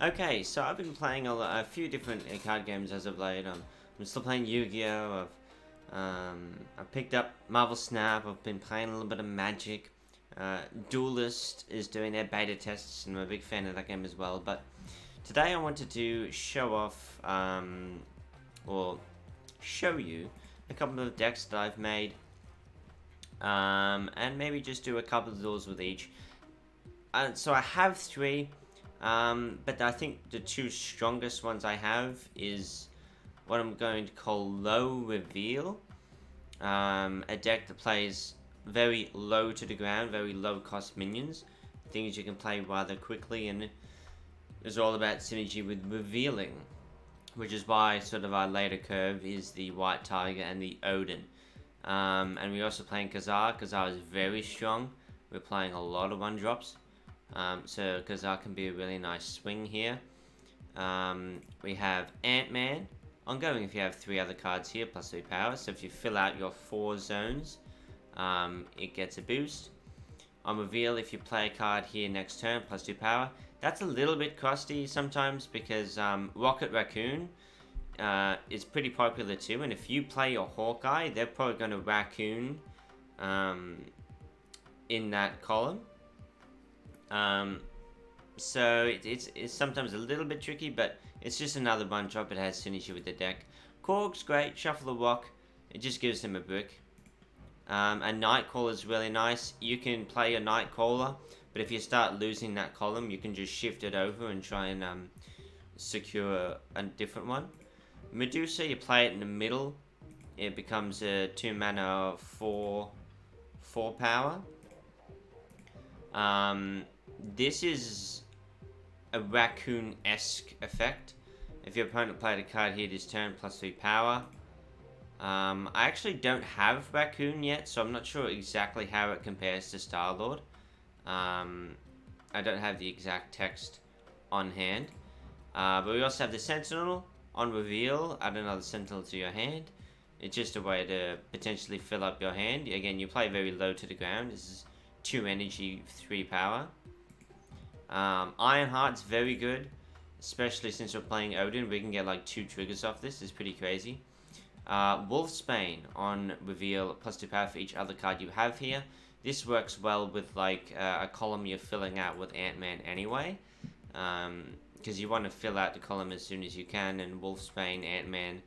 Okay, so I've been playing a few different card games as of late. I'm still playing Yu-Gi-Oh! I've picked up Marvel Snap. I've been playing a little bit of Magic. Duelist is doing their beta tests, and I'm a big fan of that game as well. But today I wanted to show off, or show you a couple of decks that I've made, and maybe just do a couple of duels with each. So I have three. But I think the two strongest ones I have is what I'm going to call Low Reveal. A deck that plays very low to the ground, very low cost minions. Things you can play rather quickly, and it's all about synergy with revealing. Which is why sort of our later curve is the White Tiger and the Odin. And we're also playing Kazar. Kazar is very strong. We're playing a lot of one drops. So Kazar can be a really nice swing here. We have Ant-Man. Ongoing if you have three other cards here, plus 3 power. So if you fill out your 4 zones, it gets a boost. On reveal, if you play a card here next turn, plus 2 power. That's a little bit crusty sometimes because Rocket Raccoon is pretty popular too. And if you play your Hawkeye, they're probably going to Raccoon in that column. So it's sometimes a little bit tricky, but it's just another one drop. It has synergy with the deck. Korg's great. Shuffle the Rock. It just gives them a brick. A Nightcaller is really nice. You can play a Nightcaller, but if you start losing that column, you can just shift it over and try and secure a different one. Medusa, you play it in the middle. It becomes a 2 mana 4 power. This is a Raccoon-esque effect. If your opponent played a card here this turn, plus 3 power. I actually don't have Raccoon yet, so I'm not sure exactly how it compares to Star-Lord. I don't have the exact text on hand. But we also have the Sentinel. On reveal, add another Sentinel to your hand. It's just a way to potentially fill up your hand. Again, you play very low to the ground. This is 2 energy, 3 power. Ironheart's very good, especially since we're playing Odin. We can get like 2 triggers off this. It's pretty crazy. Wolfsbane on reveal, plus 2 power for each other card you have here. This works well with like a column you're filling out with Ant-Man anyway, because you want to fill out the column as soon as you can, and Wolfsbane, Ant-Man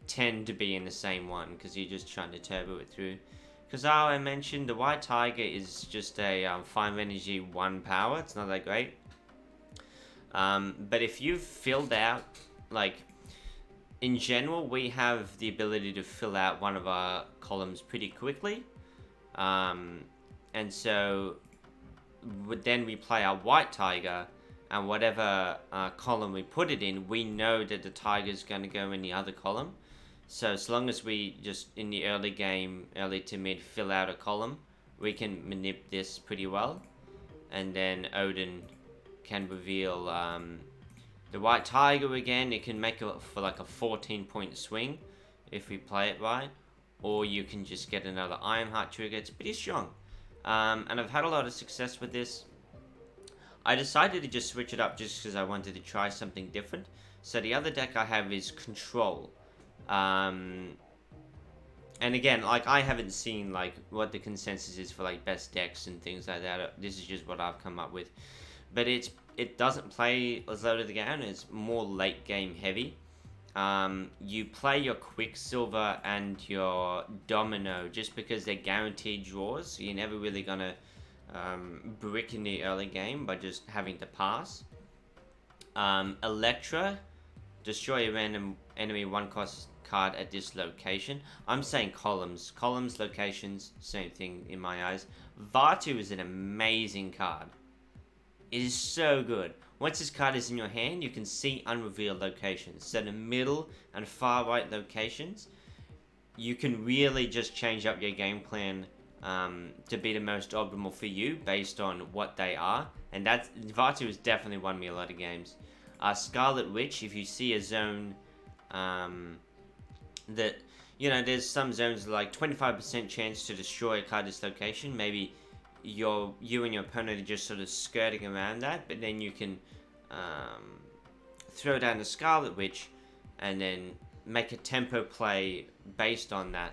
tend to be in the same one because you're just trying to turbo it through. Because I mentioned the White Tiger is just a 5 energy 1 power. It's not that great. But if you've filled out, like, in general, we have the ability to fill out one of our columns pretty quickly. And so then we play our White Tiger, and whatever column we put it in, we know that the Tiger's going to go in the other column. So as long as we just, in the early game, early to mid, fill out a column, we can manip this pretty well. And then Odin can reveal the White Tiger again. It can make it for like a 14-point swing if we play it right. Or you can just get another Ironheart trigger. It's pretty strong. And I've had a lot of success with this. I decided to just switch it up just because I wanted to try something different. So the other deck I have is Control. And again, like, I haven't seen like what the consensus is for like best decks and things like that. This is just what I've come up with. But it doesn't play as low to the ground. It's more late game heavy. You play your Quicksilver and your Domino just because they're guaranteed draws. So you're never really gonna brick in the early game by just having to pass. Electra, destroy a random enemy 1-cost card at this location. I'm saying columns. Columns, locations, same thing in my eyes. Vaatu is an amazing card. It is so good. Once this card is in your hand, you can see unrevealed locations. So the middle and far right locations, you can really just change up your game plan to be the most optimal for you based on what they are. And that's, Vaatu has definitely won me a lot of games. Scarlet Witch, if you see a zone that, you know, there's some zones like 25% chance to destroy a card this location. Maybe you and your opponent are just sort of skirting around that, but then you can throw down the Scarlet Witch, and then make a tempo play based on that.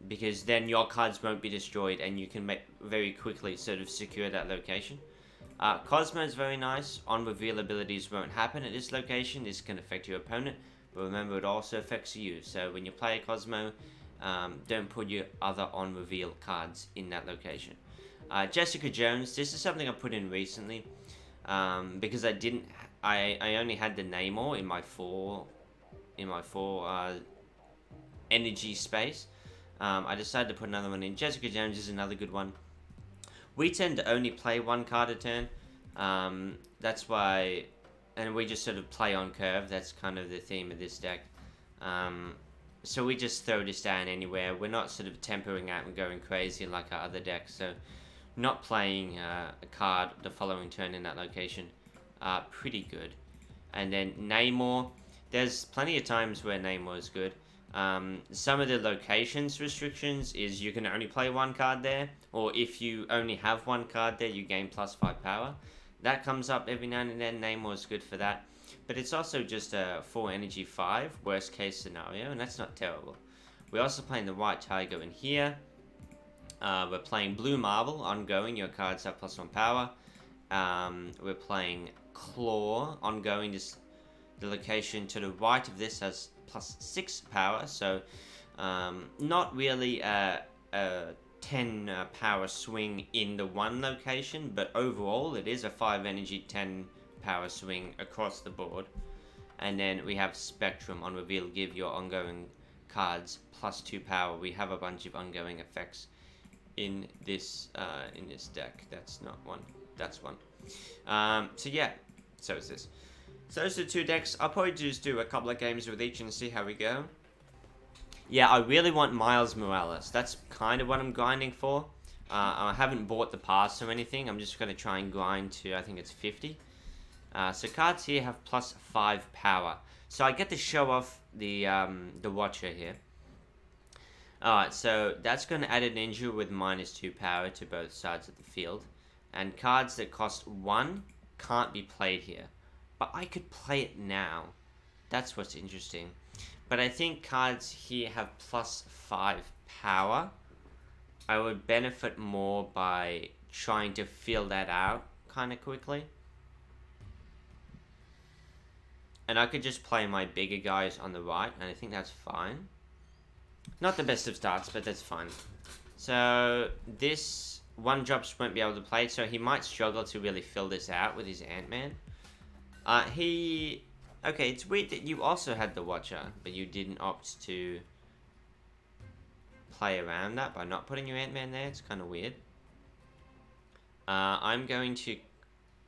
Because then your cards won't be destroyed, and you can very quickly sort of secure that location. Cosmo is very nice. On reveal abilities won't happen at this location. This can affect your opponent, but remember it also affects you. So when you play a Cosmo, don't put your other on reveal cards in that location. Jessica Jones. This is something I put in recently because I only had the Namor in my four energy space. I decided to put another one in. Jessica Jones is another good one. We tend to only play one card a turn. That's why... And we just sort of play on curve. That's kind of the theme of this deck. So we just throw this down anywhere. We're not sort of tempering out and going crazy like our other decks. So not playing a card the following turn in that location. Pretty good. And then Namor. There's plenty of times where Namor is good. Some of the locations restrictions is you can only play one card there, or if you only have one card there, you gain +5 power. That comes up every now and then. Namor is good for that, but it's also just a 4 energy 5 worst case scenario, and that's not terrible. We're also playing the White Tiger in here. We're playing Blue Marvel ongoing. Your cards have +1 power. We're playing Claw ongoing. The location to the right of this has +6 power, so not really a 10 power swing in the one location, but overall it is a 5 energy 10 power swing across the board. And then we have Spectrum on reveal. Give your ongoing cards +2 power. We have a bunch of ongoing effects in this deck. That's not one. That's one. So yeah, so is this. So those are the two decks. I'll probably just do a couple of games with each and see how we go. Yeah, I really want Miles Morales. That's kind of what I'm grinding for. I haven't bought the pass or anything. I'm just going to try and grind to, I think it's 50. So cards here have +5 power. So I get to show off the Watcher here. Alright, so that's going to add a ninja with -2 power to both sides of the field. And cards that cost 1 can't be played here. But I could play it now. That's what's interesting. But I think cards here have +5 power. I would benefit more by trying to fill that out kind of quickly. And I could just play my bigger guys on the right, and I think that's fine. Not the best of starts, but that's fine. So this 1-drops won't be able to play it, so he might struggle to really fill this out with his Ant-Man. Okay, it's weird that you also had the Watcher, but you didn't opt to play around that by not putting your Ant-Man there. It's kind of weird. I'm going to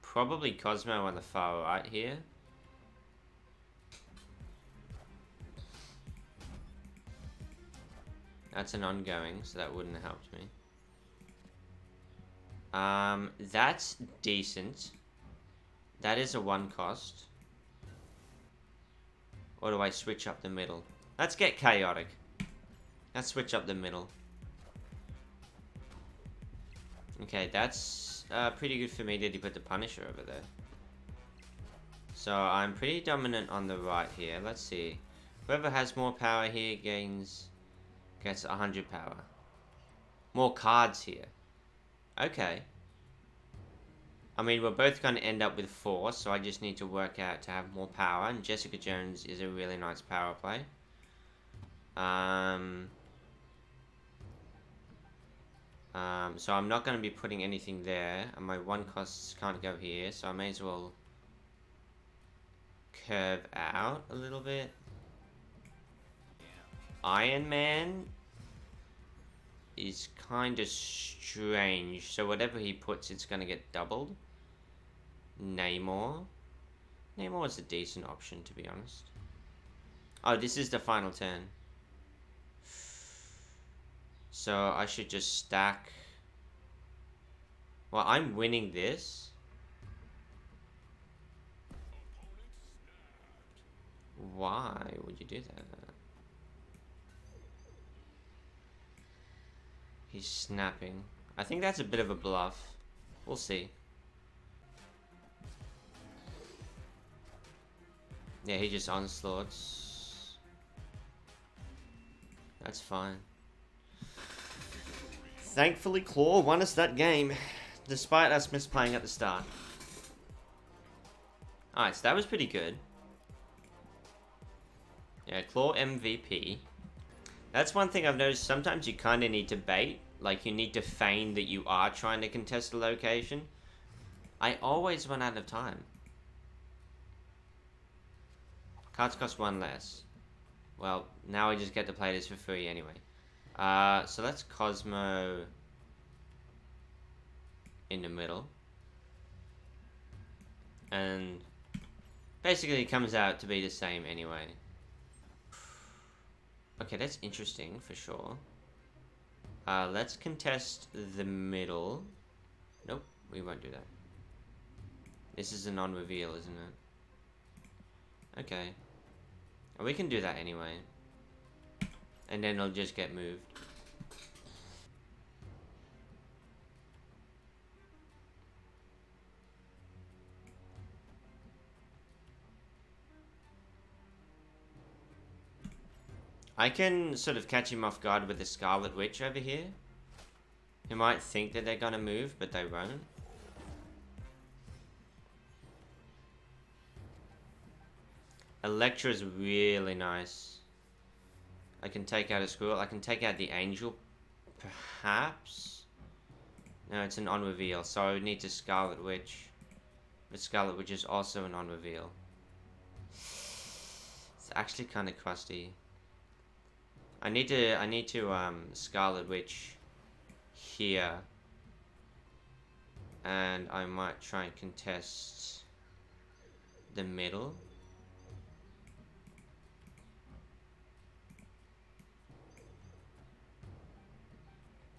probably Cosmo on the far right here. That's an ongoing, so that wouldn't have helped me. That's decent. That is a 1 cost. Or do I switch up the middle? Let's get chaotic. Let's switch up the middle. Okay, that's pretty good for me. Did he put the Punisher over there? So I'm pretty dominant on the right here. Let's see. Whoever has more power here gets 100 power. More cards here. Okay. I mean, we're both going to end up with 4, so I just need to work out to have more power. And Jessica Jones is a really nice power play. So I'm not going to be putting anything there. And my 1 costs can't go here, so I may as well curve out a little bit. Iron Man is kind of strange. So whatever he puts, it's going to get doubled. Namor. Namor is a decent option, to be honest. Oh, this is the final turn. So I should just stack. Well, I'm winning this. Why would you do that? He's snapping. I think that's a bit of a bluff. We'll see. Yeah, he just onslaughts. That's fine. Thankfully, Claw won us that game, despite us misplaying at the start. Alright, so that was pretty good. Yeah, Claw MVP. That's one thing I've noticed. Sometimes you kind of need to bait. Like, you need to feign that you are trying to contest a location. I always run out of time. Cards cost 1 less. Well, now I just get to play this for free anyway. So that's Cosmo in the middle. And basically it comes out to be the same anyway. Okay, that's interesting for sure. Let's contest the middle. Nope, we won't do that. This is a non-reveal, isn't it? Okay. We can do that anyway. And then it'll just get moved. I can sort of catch him off guard with the Scarlet Witch over here. He might think that they're gonna move, but they won't. Electra is really nice. I can take out a squirrel. I can take out the angel, perhaps? No, it's an on-reveal, so I would need to Scarlet Witch. But Scarlet Witch is also an on-reveal. It's actually kind of crusty. I need to Scarlet Witch here. And I might try and contest the middle.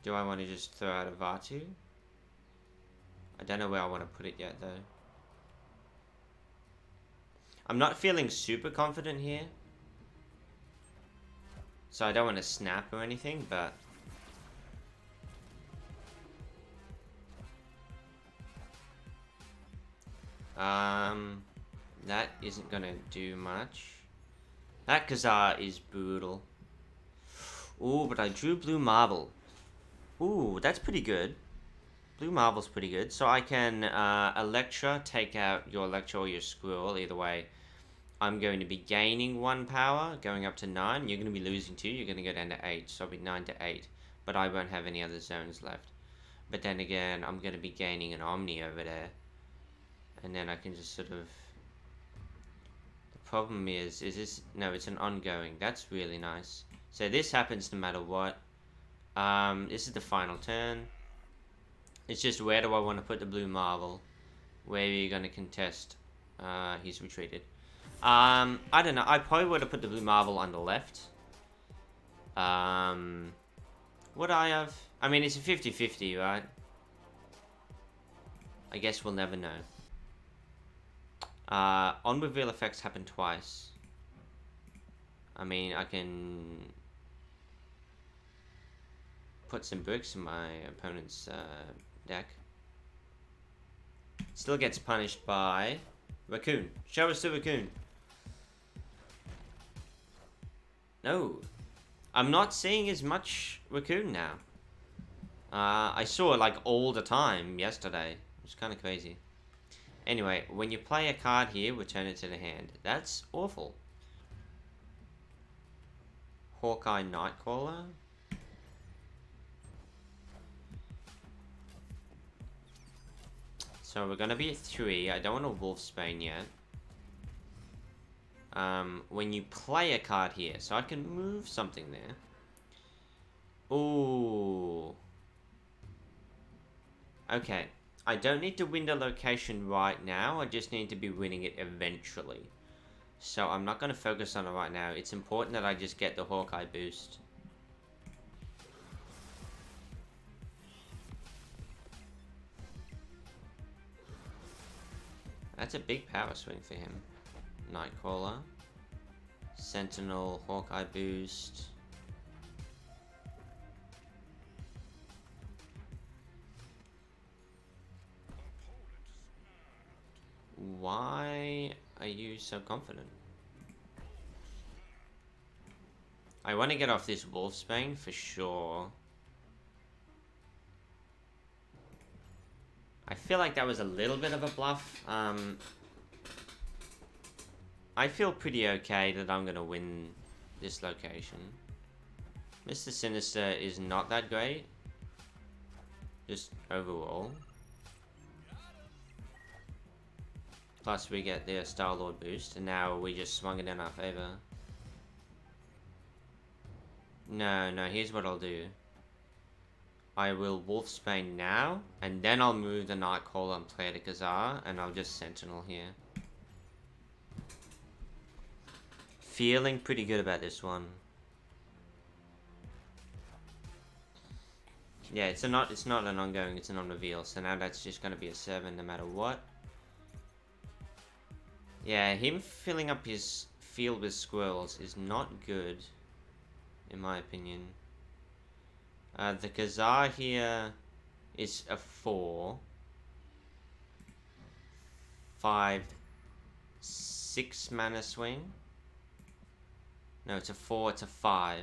Do I want to just throw out a Vatu? I don't know where I want to put it yet, though. I'm not feeling super confident here. So I don't want to snap or anything, but... that isn't gonna do much. That Kazar is brutal. Ooh, but I drew Blue Marble. Ooh, that's pretty good. Blue Marble's pretty good. So I can Electra, take out your Electra or your Squirrel, either way. I'm going to be gaining 1 power, going up to 9. You're going to be losing 2. You're going to go down to 8. So I'll be 9 to 8. But I won't have any other zones left. But then again, I'm going to be gaining an Omni over there. And then I can just sort of... The problem is this... No, it's an ongoing. That's really nice. So this happens no matter what. This is the final turn. It's just where do I want to put the Blue Marble? Where are you going to contest? He's retreated. I don't know. I probably would have put the Blue Marble on the left. Would I have? I mean, it's a 50-50, right? I guess we'll never know. On-reveal effects happen twice. I mean, I can put some bricks in my opponent's deck. Still gets punished by Raccoon. Show us the Raccoon. No. I'm not seeing as much Raccoon now. I saw it like all the time yesterday. It's kind of crazy. Anyway, when you play a card here, return it to the hand. That's awful. Hawkeye Nightcrawler. So we're gonna be at 3. I don't want a Wolfsbane yet. When you play a card here, so I can move something there. Ooh. Okay. I don't need to win the location right now. I just need to be winning it eventually. So I'm not going to focus on it right now. It's important that I just get the Hawkeye boost. That's a big power swing for him. Nightcrawler. Sentinel, Hawkeye boost. Why are you so confident? I want to get off this Wolfsbane for sure. I feel like that was a little bit of a bluff. I feel pretty okay that I'm going to win this location. Mr. Sinister is not that great. Just overall. Plus we get the Star-Lord boost, and now we just swung it in our favor. No, here's what I'll do. I will Wolfsbane now, and then I'll move the Nightcaller and play the Kazar, and I'll just Sentinel here. Feeling pretty good about this one. Yeah, it's not an ongoing, it's a non-reveal, so now that's just gonna be a 7 no matter what. Yeah, him filling up his field with squirrels is not good, in my opinion. The Kazar here is a 4. 5, 6 mana swing. No, it's a 4, it's a 5.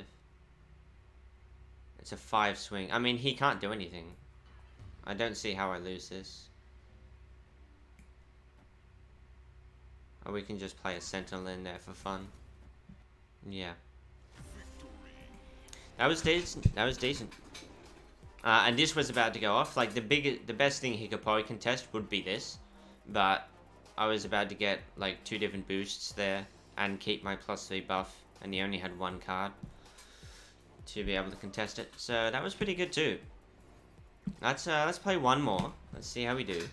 It's a 5 swing. I mean, he can't do anything. I don't see how I lose this. Or we can just play a Sentinel in there for fun. Yeah. That was decent. That was decent. And this was about to go off. Like, the best thing he could probably contest would be this. But I was about to get, like, 2 different boosts there. And keep my +3 buff. And he only had 1 card to be able to contest it. So that was pretty good too. Let's play one more. Let's see how we do.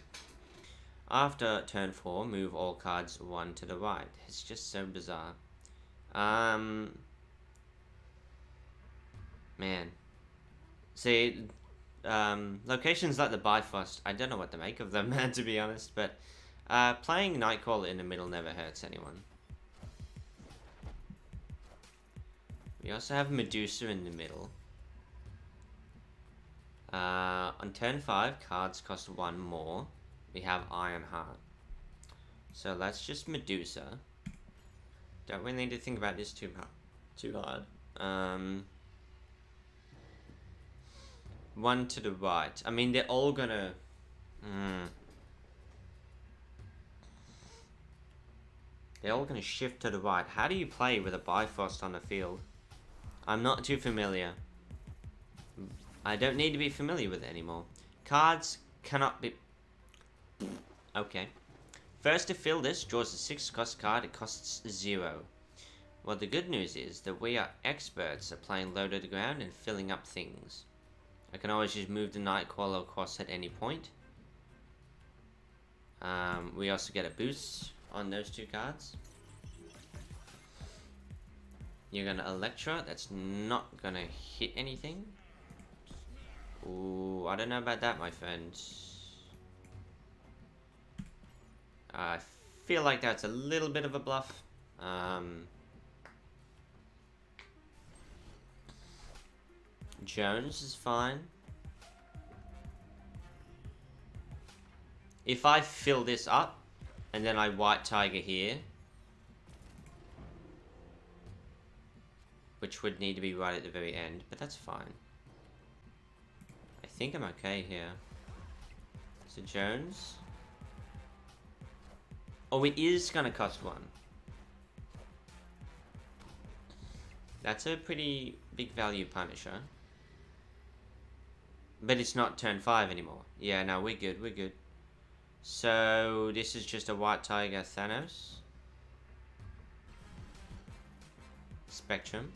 After turn 4, move all cards 1 to the right. It's just so bizarre. Man. See, locations like the Bifrost, I don't know what to make of them, to be honest, but playing Nightcaller in the middle never hurts anyone. We also have Medusa in the middle. On turn 5, cards cost 1 more. We have Ironheart. So let's just Medusa. Don't really need to think about this too hard. 1 to the right. I mean, they're all gonna... They're all gonna shift to the right. How do you play with a Bifrost on the field? I'm not too familiar. I don't need to be familiar with it anymore. Cards cannot be... Okay. First to fill this, draws a 6 cost card, it costs 0. Well, the good news is that we are experts at playing low to the ground and filling up things. I can always just move the Nightcaller across at any point. We also get a boost on those 2 cards. You're gonna Electra, that's not gonna hit anything. Ooh, I don't know about that, my friend. I feel like that's a little bit of a bluff. Jones is fine. If I fill this up, and then I White Tiger here, which would need to be right at the very end, but that's fine. I think I'm okay here. So Jones. Oh, it is gonna cost 1. That's a pretty big value Punisher. But it's not turn 5 anymore. Yeah, no, we're good, we're good. So, this is just a White Tiger Thanos. Spectrum.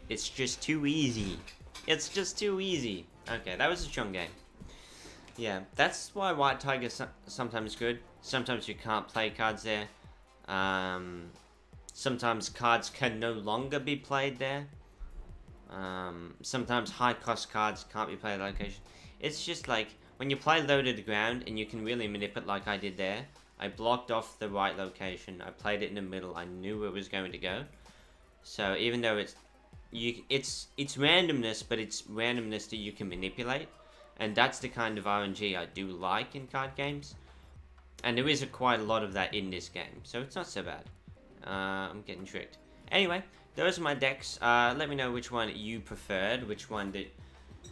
It's just too easy. It's just too easy. Okay, that was a strong game. Yeah, that's why White Tiger's sometimes good. Sometimes you can't play cards there. Sometimes cards can no longer be played there. Sometimes high cost cards can't be played at location. It's just like, when you play low to the ground and you can really manipulate like I did there. I blocked off the right location. I played it in the middle. I knew where it was going to go. So even though it's randomness, but it's randomness that you can manipulate. And that's the kind of RNG I do like in card games. And there is quite a lot of that in this game, so it's not so bad. I'm getting tricked. Anyway, those are my decks. Let me know which one you preferred, which one that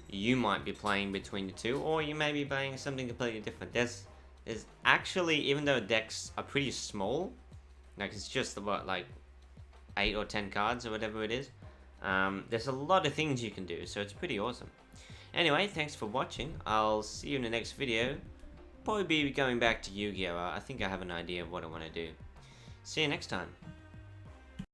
you might be playing between the two, or you may be playing something completely different. There's actually, even though decks are pretty small, like it's just about like 8 or 10 cards or whatever it is, there's a lot of things you can do, so it's pretty awesome. Anyway, thanks for watching. I'll see you in the next video. Probably be going back to Yu-Gi-Oh! I think I have an idea of what I want to do. See you next time.